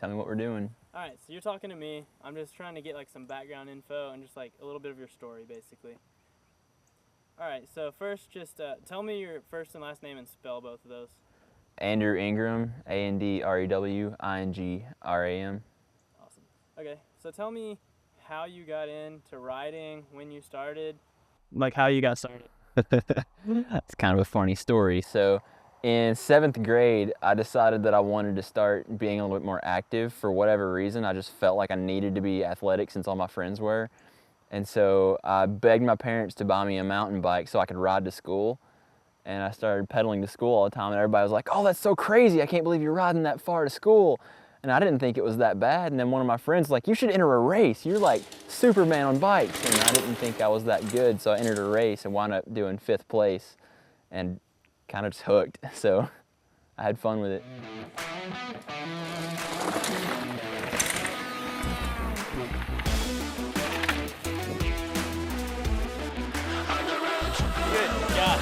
Tell me what we're doing. All right, so you're talking to me. I'm just trying to get like some background info and just like a little bit of your story, basically. All right, so first, just tell me your first and last name and spell both of those. Andrew Ingram, Andrewingram. Awesome. Okay, so tell me how you got into riding, when you started, like how you got started. It's kind of a funny story. So in 7th grade, I decided that I wanted to start being a little bit more active for whatever reason. I just felt like I needed to be athletic since all my friends were. And so I begged my parents to buy me a mountain bike so I could ride to school. And I started pedaling to school all the time, and everybody was like, "Oh, that's so crazy. I can't believe you're riding that far to school." And I didn't think it was that bad. And then one of my friends was like, "You should enter a race. You're like Superman on bikes." And I didn't think I was that good, so I entered a race and wound up doing 5th place and kind of just hooked. So I had fun with it. Good job.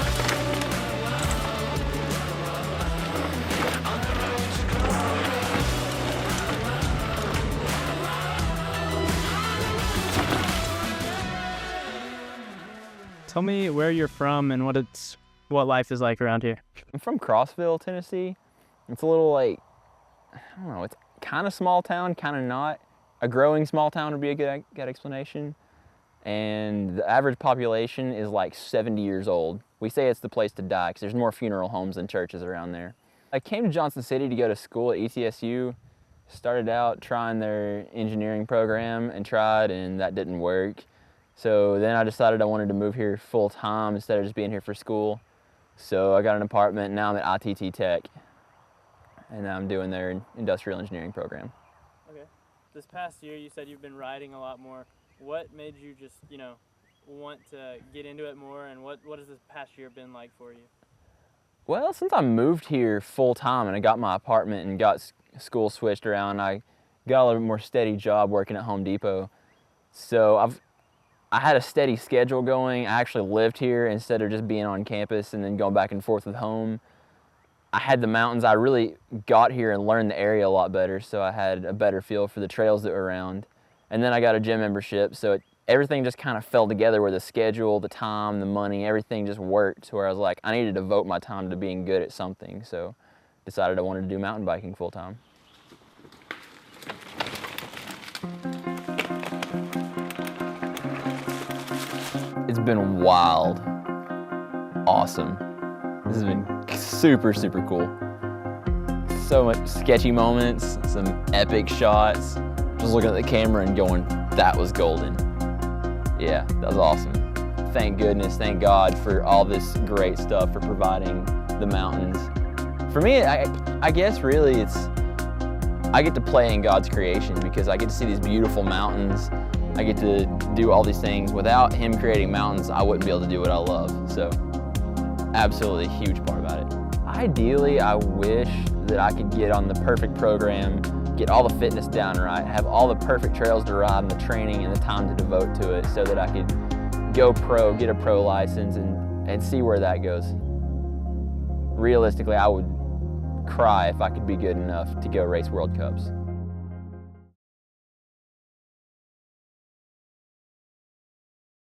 Tell me where you're from and what life is like around here. I'm from Crossville, Tennessee. It's a little like, I don't know, it's kind of small town, kind of not. A growing small town would be a good explanation. And the average population is like 70 years old. We say it's the place to die because there's more funeral homes than churches around there. I came to Johnson City to go to school at ETSU. Started out trying their engineering program and that didn't work. So then I decided I wanted to move here full time instead of just being here for school. So I got an apartment, and now I'm at ITT Tech, and I'm doing their industrial engineering program. Okay. This past year, you said you've been riding a lot more. What made you just, want to get into it more, and what has this past year been like for you? Well, since I moved here full time and I got my apartment and got school switched around, I got a little bit more steady job working at Home Depot. So I had a steady schedule going. I actually lived here instead of just being on campus and then going back and forth with home. I had the mountains. I really got here and learned the area a lot better, so I had a better feel for the trails that were around. And then I got a gym membership, so everything just kind of fell together where the schedule, the time, the money, everything just worked to where I was like, I needed to devote my time to being good at something, so decided I wanted to do mountain biking full time. It's been wild, awesome. This has been super, super cool. So much sketchy moments, some epic shots. Just looking at the camera and going, that was golden. Yeah, that was awesome. Thank goodness, thank God for all this great stuff, for providing the mountains. For me, I guess really I get to play in God's creation because I get to see these beautiful mountains. I get to do all these things. Without Him creating mountains, I wouldn't be able to do what I love. So, absolutely a huge part about it. Ideally, I wish that I could get on the perfect program, get all the fitness down right, have all the perfect trails to ride and the training and the time to devote to it so that I could go pro, get a pro license and see where that goes. Realistically, I would cry if I could be good enough to go race World Cups.